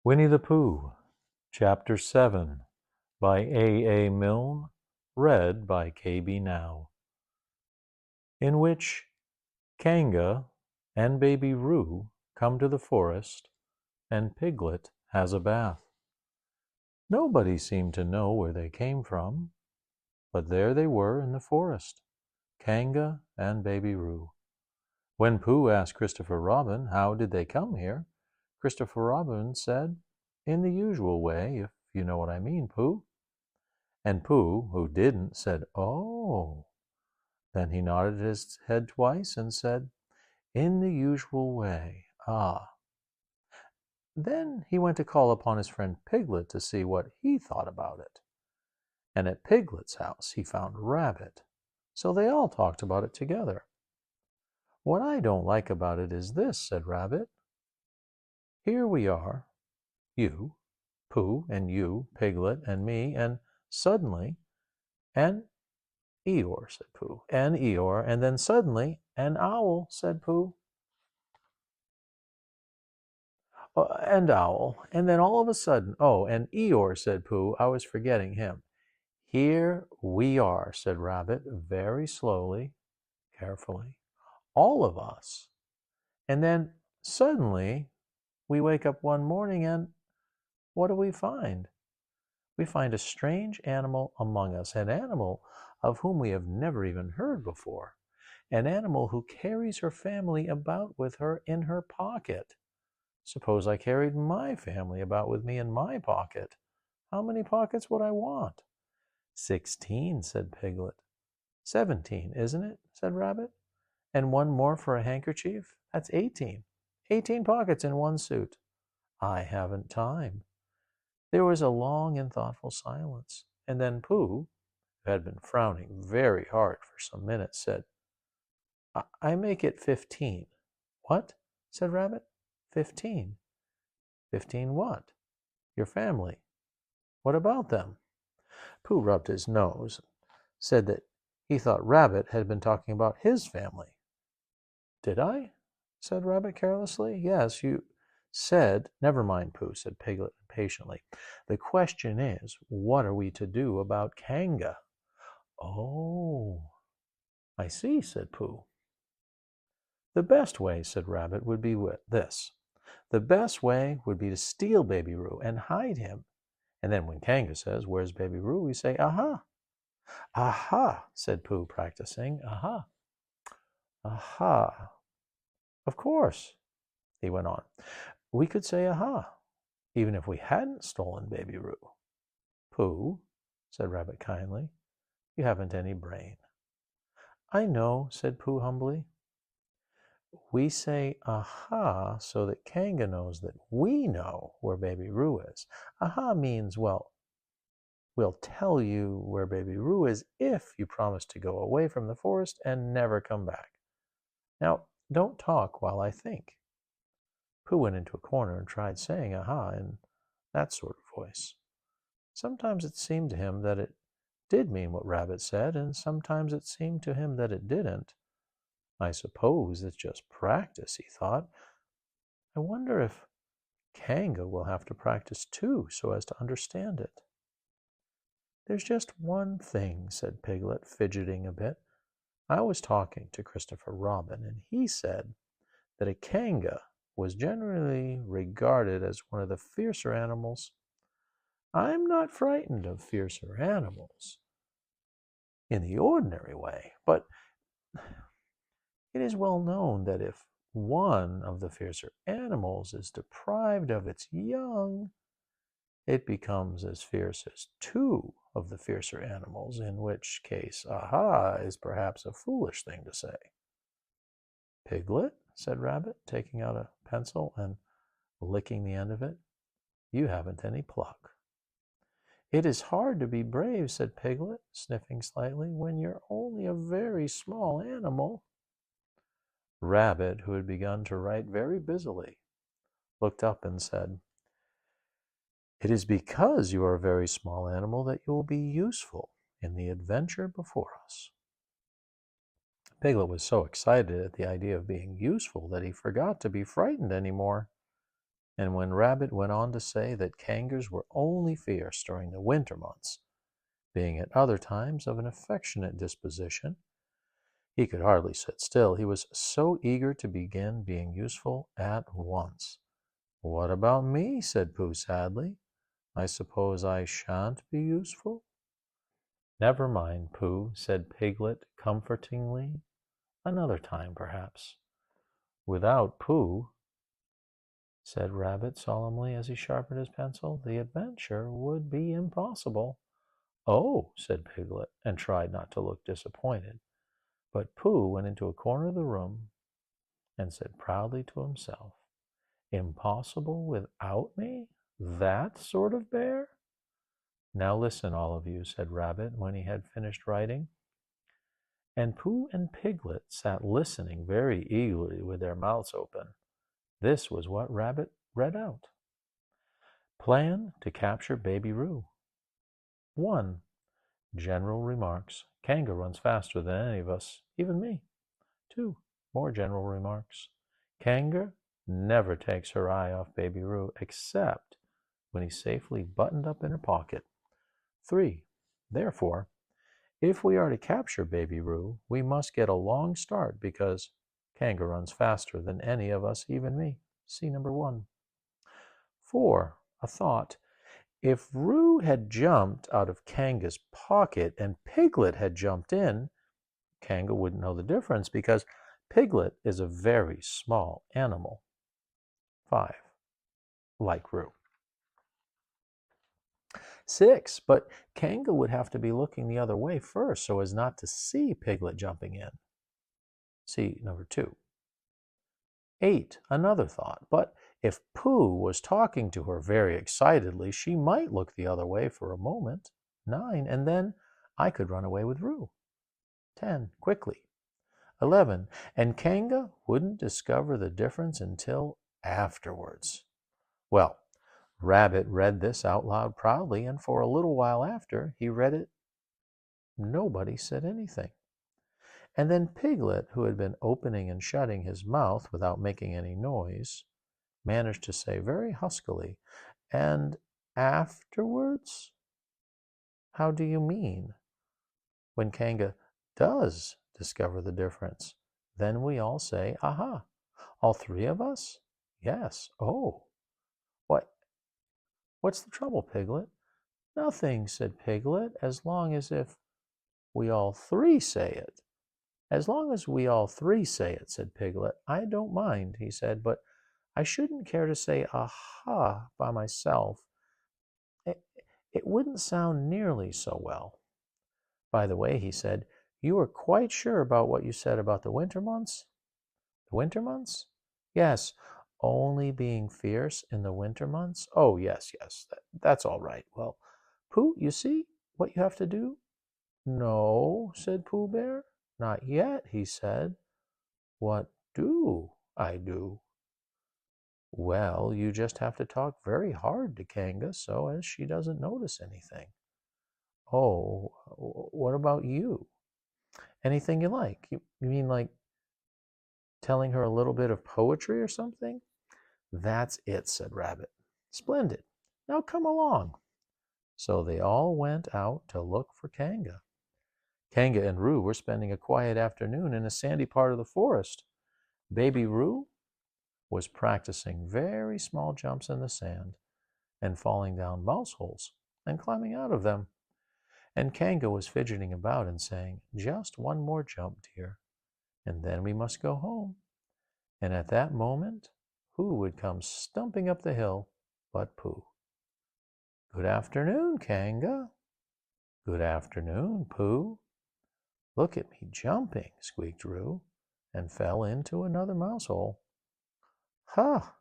Winnie the Pooh, Chapter 7, by A. A. Milne, read by K.B. Now, in which Kanga and baby Roo come to the forest, and Piglet has a bath. Nobody seemed to know where they came from, but there they were in the forest, Kanga and baby Roo. When Pooh asked Christopher Robin how did they come here, Christopher Robin said, "In the usual way, if you know what I mean, Pooh." And Pooh, who didn't, said, "Oh." Then he nodded his head twice and said, "In the usual way, ah." Then he went to call upon his friend Piglet to see what he thought about it. And at Piglet's house he found Rabbit. So they all talked about it together. "What I don't like about it is this," said Rabbit. "Here we are, you, Pooh, and you, Piglet, and me, and suddenly, and Eeyore," said Pooh, "and Eeyore, and then suddenly, an owl," said Pooh, "and owl, and then all of a sudden, oh, and Eeyore," said Pooh, "I was forgetting him." "Here we are," said Rabbit, very slowly, carefully, "all of us. And then suddenly we wake up one morning and what do we find? We find a strange animal among us, an animal of whom we have never even heard before, an animal who carries her family about with her in her pocket. Suppose I carried my family about with me in my pocket. How many pockets would I want?" "16," said Piglet. "17, isn't it?" said Rabbit. "And one more for a handkerchief? That's 18. 18 pockets in one suit." "I haven't time." There was a long and thoughtful silence, and then Pooh, who had been frowning very hard for some minutes, said, "I make it 15. "What?" said Rabbit. 15. 15 what? "Your family." "What about them?" Pooh rubbed his nose, and said that he thought Rabbit had been talking about his family. "Did I?" said Rabbit carelessly. "Yes, you said—" "Never mind, Pooh," said Piglet impatiently. "The question is, what are we to do about Kanga?" "Oh, I see," said Pooh. "The best way," said Rabbit, "would be this. The best way would be to steal Baby Roo and hide him. And then when Kanga says, 'Where's Baby Roo?' we say, 'Aha!'" "Aha!" said Pooh, practicing. "Aha! Aha! Of course," he went on. "We could say 'Aha!' even if we hadn't stolen Baby Roo." "Pooh," said Rabbit kindly, "you haven't any brain." "I know," said Pooh humbly. "We say 'Aha!' so that Kanga knows that we know where Baby Roo is. Aha means, well, we'll tell you where Baby Roo is if you promise to go away from the forest and never come back. Now, don't talk while I think." Pooh went into a corner and tried saying "Aha!" in that sort of voice. Sometimes it seemed to him that it did mean what Rabbit said, and sometimes it seemed to him that it didn't. "I suppose it's just practice," he thought. "I wonder if Kanga will have to practice too, so as to understand it." "There's just one thing," said Piglet, fidgeting a bit. "I was talking to Christopher Robin, and he said that a Kanga was generally regarded as one of the fiercer animals. I'm not frightened of fiercer animals in the ordinary way, but it is well known that if one of the fiercer animals is deprived of its young, it becomes as fierce as two of the fiercer animals, in which case 'Aha!' is perhaps a foolish thing to say." "Piglet," said Rabbit, taking out a pencil and licking the end of it, "you haven't any pluck." "It is hard to be brave," said Piglet, sniffing slightly, "when you're only a very small animal." Rabbit, who had begun to write very busily, looked up and said, "It is because you are a very small animal that you will be useful in the adventure before us." Piglet was so excited at the idea of being useful that he forgot to be frightened any more. And when Rabbit went on to say that Kangers were only fierce during the winter months, being at other times of an affectionate disposition, he could hardly sit still. He was so eager to begin being useful at once. "What about me?" said Pooh sadly. "I suppose I shan't be useful?" "Never mind, Pooh," said Piglet comfortingly. "Another time, perhaps." "Without Pooh," said Rabbit solemnly as he sharpened his pencil, "the adventure would be impossible." "Oh," said Piglet, and tried not to look disappointed. But Pooh went into a corner of the room and said proudly to himself, "Impossible without me? That sort of bear?" "Now listen, all of you," said Rabbit when he had finished writing. And Pooh and Piglet sat listening very eagerly with their mouths open. This was what Rabbit read out. Plan to capture Baby Roo. 1. General remarks. Kanga runs faster than any of us, even me. 2. More general remarks. Kanga never takes her eye off Baby Roo except when he's safely buttoned up in her pocket. 3. Therefore, if we are to capture Baby Roo, we must get a long start because Kanga runs faster than any of us, even me. See number 1. 4. A thought. If Roo had jumped out of Kanga's pocket and Piglet had jumped in, Kanga wouldn't know the difference because Piglet is a very small animal. 5. Like Roo. 6. But Kanga would have to be looking the other way first so as not to see Piglet jumping in. See number 2. 8. Another thought. But if Pooh was talking to her very excitedly, she might look the other way for a moment. 9. And then I could run away with Roo. 10. Quickly. 11. And Kanga wouldn't discover the difference until afterwards. Well, Rabbit read this out loud proudly, and for a little while after he read it, nobody said anything. And then Piglet, who had been opening and shutting his mouth without making any noise, managed to say very huskily, "And afterwards?" "How do you mean?" "When Kanga does discover the difference, then we all say, 'Aha!' All 3 of us?" "Yes." "Oh, what? What's the trouble, Piglet?" "Nothing," said Piglet, "as long as if we all 3 say it." "As long as we all 3 say it," said Piglet, "I don't mind," he said, "but I shouldn't care to say 'aha' by myself. It wouldn't sound nearly so well. By the way," he said, "you are quite sure about what you said about the winter months?" "The winter months?" "Yes, only being fierce in the winter months?" "Oh, yes, yes, that's all right. Well, Pooh, you see what you have to do?" "No," said Pooh Bear. "Not yet," he said. "What do I do?" "Well, you just have to talk very hard to Kanga so as she doesn't notice anything." "Oh, what about you?" "Anything you like. You mean like telling her a little bit of poetry or something?" "That's it," said Rabbit. "Splendid. Now come along." So they all went out to look for Kanga. Kanga and Roo were spending a quiet afternoon in a sandy part of the forest. Baby Roo was practicing very small jumps in the sand and falling down mouse holes and climbing out of them. And Kanga was fidgeting about and saying, "Just one more jump, dear, and then we must go home." And at that moment, who would come stumping up the hill but Pooh? "Good afternoon, Kanga." "Good afternoon, Pooh." "Look at me jumping," squeaked Roo, and fell into another mouse hole. "Ha!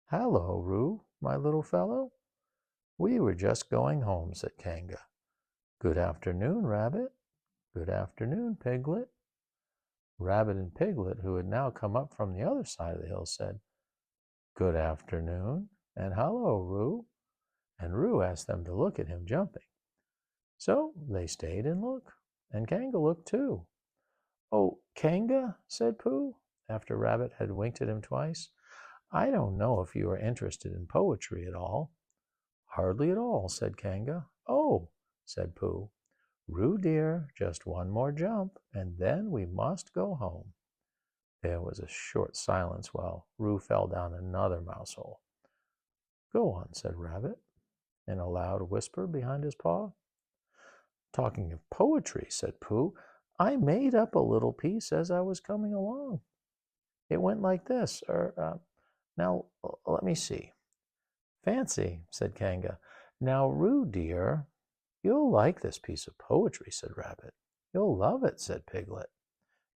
Hello, Roo, my little fellow." "We were just going home," said Kanga. "Good afternoon, Rabbit." "Good afternoon, Piglet." Rabbit and Piglet, who had now come up from the other side of the hill, said, "Good afternoon," and "Hello, Roo." And Roo asked them to look at him jumping. So they stayed and looked, and Kanga looked too. "Oh, Kanga," said Pooh, after Rabbit had winked at him twice, I don't know if you are interested in poetry at all." "Hardly at all," said Kanga. "Oh," said Pooh. "Roo dear, just one more jump, and then we must go home." There was a short silence while Roo fell down another mouse hole. "Go on," said Rabbit, in a loud whisper behind his paw. "Talking of poetry," said Pooh, "I made up a little piece as I was coming along. It went like this, now let me see." "Fancy," said Kanga. "Now, Roo dear, you'll like this piece of poetry," said Rabbit. "You'll love it," said Piglet.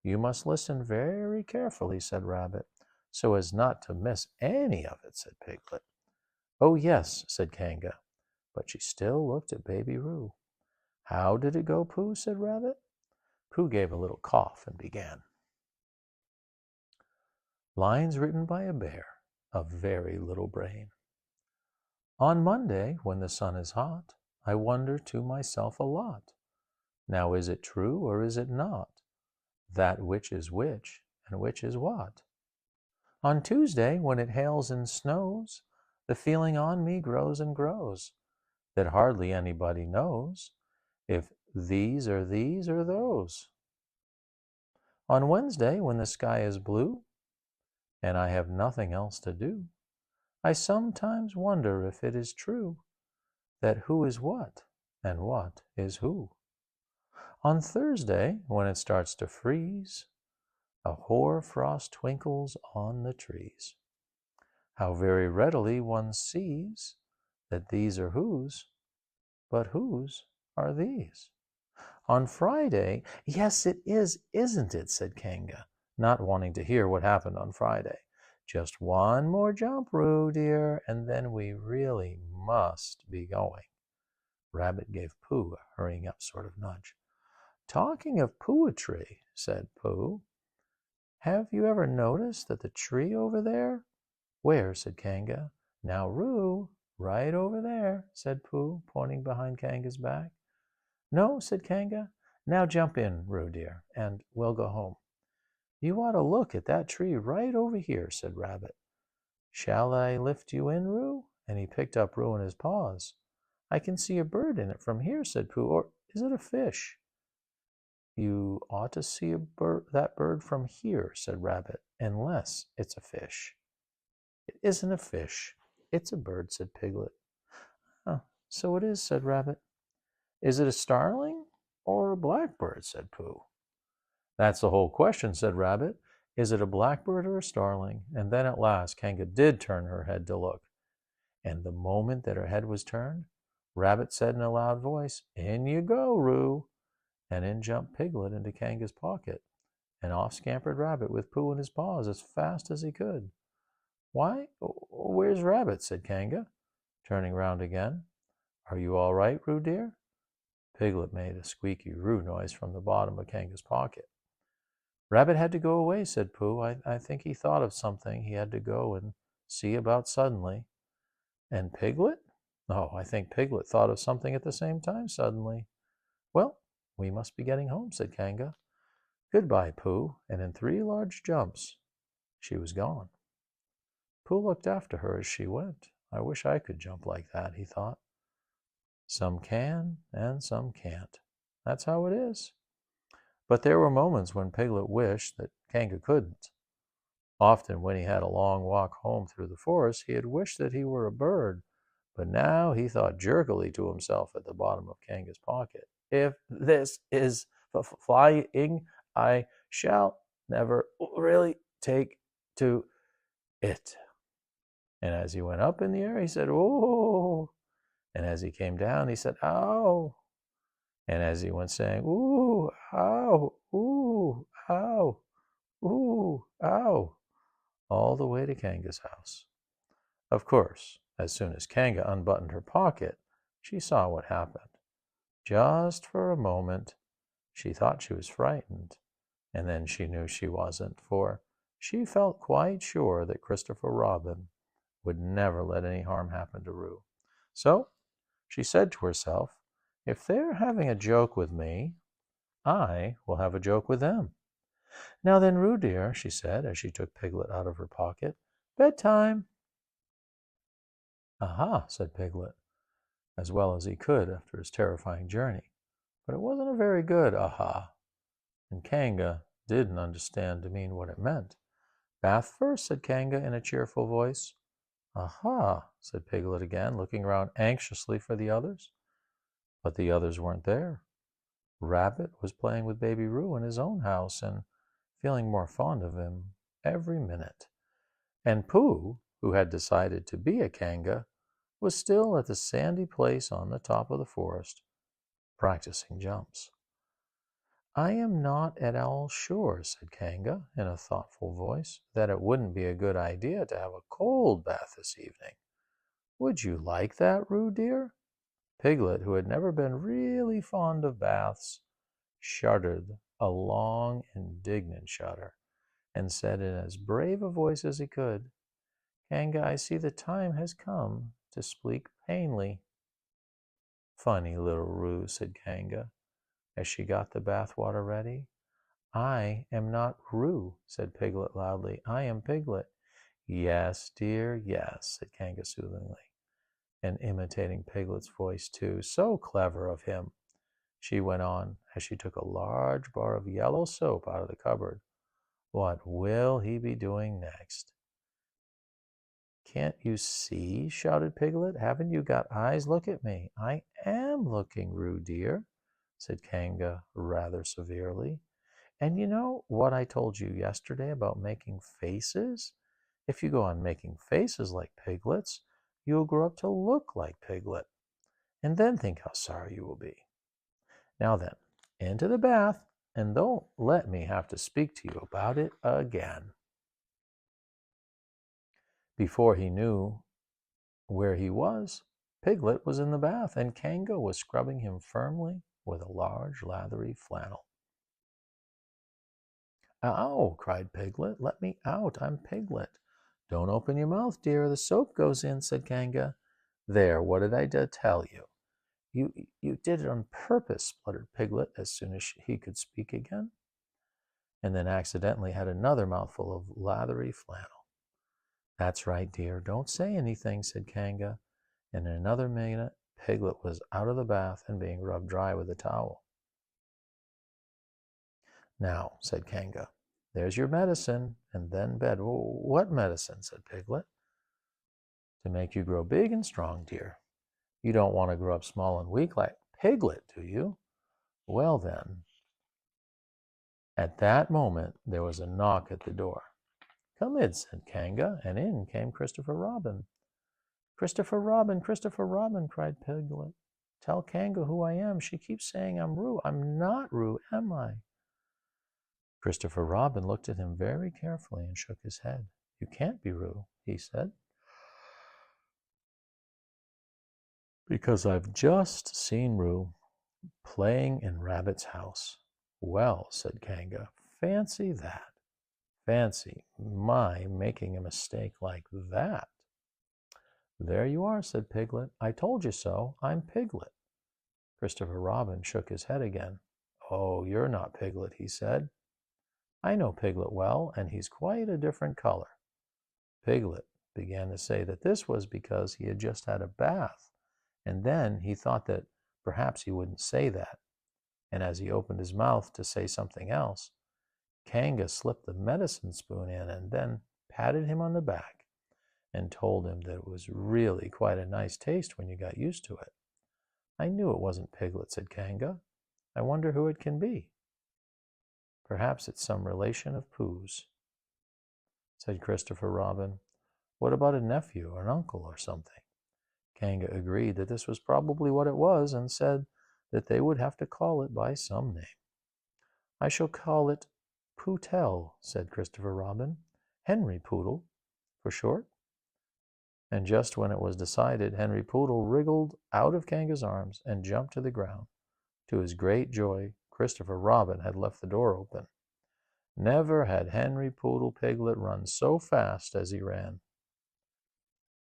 "You must listen very carefully," said Rabbit, "so as not to miss any of it," said Piglet. "Oh, yes," said Kanga, but she still looked at Baby Roo. "How did it go, Pooh?" said Rabbit. Pooh gave a little cough and began. Lines written by a bear of very little brain. On Monday, when the sun is hot, I wonder to myself a lot. Now is it true or is it not? That which is which and which is what? On Tuesday, when it hails and snows, the feeling on me grows and grows, that hardly anybody knows if these or those. On Wednesday, when the sky is blue, and I have nothing else to do, I sometimes wonder if it is true that who is what and what is who. On Thursday, when it starts to freeze, a hoar frost twinkles on the trees. How very readily one sees that these are whose, but whose are these. On Friday, yes, it is, isn't it? Said Kanga, not wanting to hear what happened on Friday. Just one more jump, Roo, dear, and then we really must be going. Rabbit gave Pooh a hurrying up sort of nudge. Talking of poetry, said Pooh, have you ever noticed that the tree over there? Where? Said Kanga. Now, Roo, right over there, said Pooh, pointing behind Kanga's back. No, said Kanga. Now jump in, Roo dear, and we'll go home. You ought to look at that tree right over here, said Rabbit. Shall I lift you in, Roo? And he picked up Roo in his paws. I can see a bird in it from here, said Pooh. Or is it a fish? You ought to see that bird from here, said Rabbit, unless it's a fish. It isn't a fish. It's a bird, said Piglet. Oh, so it is, said Rabbit. Is it a starling or a blackbird, said Pooh. That's the whole question, said Rabbit. Is it a blackbird or a starling? And then at last Kanga did turn her head to look. And the moment that her head was turned, Rabbit said in a loud voice, In you go, Roo. And in jumped Piglet into Kanga's pocket, and off scampered Rabbit with Pooh in his paws as fast as he could. Why, where's Rabbit? Said Kanga, turning round again. Are you all right, Roo dear? Piglet made a squeaky Roo noise from the bottom of Kanga's pocket. Rabbit had to go away, said Pooh. I think he thought of something he had to go and see about suddenly. And Piglet? Oh, I think Piglet thought of something at the same time suddenly. Well, we must be getting home, said Kanga. Goodbye, Pooh, and in 3 large jumps she was gone. Pooh looked after her as she went. I wish I could jump like that, he thought. Some can and some can't. That's how it is. But there were moments when Piglet wished that Kanga couldn't. Often when he had a long walk home through the forest, he had wished that he were a bird, but now he thought jerkily to himself at the bottom of Kanga's pocket. If this is flying, I shall never really take to it. And as he went up in the air, he said, oh. And as he came down, he said, ow. And as he went saying, ooh, ow, ooh, ow, ooh, ow, all the way to Kanga's house. Of course, as soon as Kanga unbuttoned her pocket, she saw what happened. Just for a moment, she thought she was frightened, and then she knew she wasn't, for she felt quite sure that Christopher Robin would never let any harm happen to Roo. So she said to herself, if they're having a joke with me, I will have a joke with them. Now then, Roo dear, she said, as she took Piglet out of her pocket, Bedtime. Aha, said Piglet, as well as he could after his terrifying journey. But it wasn't a very good aha, and Kanga didn't understand to mean what it meant. Bath first, said Kanga in a cheerful voice. Aha, said Piglet again, looking around anxiously for the others. But the others weren't there. Rabbit was playing with Baby Roo in his own house and feeling more fond of him every minute. And Pooh, who had decided to be a Kanga, was still at the sandy place on the top of the forest, practicing jumps. I am not at all sure, said Kanga in a thoughtful voice, that it wouldn't be a good idea to have a cold bath this evening. Would you like that, Roo dear? Piglet, who had never been really fond of baths, shuddered a long, indignant shudder, and said in as brave a voice as he could, Kanga, I see the time has come to speak plainly. Funny little Roo, said Kanga, as she got the bath water ready. I am not Roo, said Piglet loudly. I am Piglet. Yes, dear, yes, said Kanga soothingly, and imitating Piglet's voice too. So clever of him, she went on, as she took a large bar of yellow soap out of the cupboard. What will he be doing next? Can't you see? Shouted Piglet. Haven't you got eyes? Look at me. I am looking, Roo dear, said Kanga rather severely. And you know what I told you yesterday about making faces? If you go on making faces like piglets, you will grow up to look like Piglet. And then think how sorry you will be. Now then, into the bath, and don't let me have to speak to you about it again. Before he knew where he was, Piglet was in the bath, and Kanga was scrubbing him firmly with a large lathery flannel. Ow, cried Piglet. Let me out. I'm Piglet. Don't open your mouth, dear. The soap goes in, said Kanga. There, what did I tell you? You did it on purpose, spluttered Piglet as soon as he could speak again, and then accidentally had another mouthful of lathery flannel. That's right, dear. Don't say anything, said Kanga, and in another minute Piglet was out of the bath and being rubbed dry with a towel. Now, said Kanga, there's your medicine, and then bed. What medicine, said Piglet. To make you grow big and strong, dear. You don't want to grow up small and weak like Piglet, do you? Well then. At that moment there was a knock at the door. Come in, said Kanga, and in came Christopher Robin. Christopher Robin, Christopher Robin, cried Piglet. Tell Kanga who I am. She keeps saying I'm Roo. I'm not Roo, am I? Christopher Robin looked at him very carefully and shook his head. You can't be Roo, he said. Because I've just seen Roo playing in Rabbit's house. Well, said Kanga, fancy that. Fancy my making a mistake like that. There you are, said Piglet. I told you so. I'm Piglet. Christopher Robin shook his head again. Oh, you're not Piglet, he said. I know Piglet well, and he's quite a different color. Piglet began to say that this was because he had just had a bath, and then he thought that perhaps he wouldn't say that. And as he opened his mouth to say something else, Kanga slipped the medicine spoon in and then patted him on the back and told him that it was really quite a nice taste when you got used to it. I knew it wasn't Piglet, said Kanga. I wonder who it can be. Perhaps it's some relation of Pooh's, said Christopher Robin. What about a nephew or an uncle or something? Kanga agreed that this was probably what it was and said that they would have to call it by some name. I shall call it Poohtell, said Christopher Robin. Henry Poodle, for short. And just when it was decided, Henry Poodle wriggled out of Kanga's arms and jumped to the ground. To his great joy, Christopher Robin had left the door open. Never had Henry Poodle Piglet run so fast as he ran.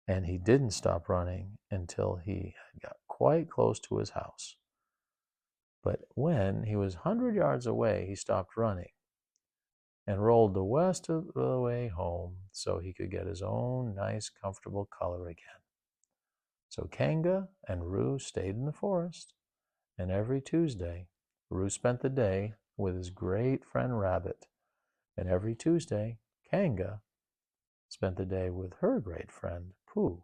And he didn't stop running until he had got quite close to his house. But when he was 100 yards away, he stopped running. and rolled the rest of the way home so he could get his own nice, comfortable color again. So Kanga and Roo stayed in the forest, and every Tuesday, Roo spent the day with his great friend Rabbit, and every Tuesday, Kanga spent the day with her great friend Pooh,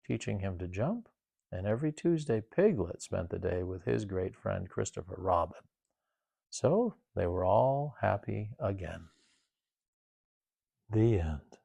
teaching him to jump, and every Tuesday, Piglet spent the day with his great friend Christopher Robin. So they were all happy again. The end.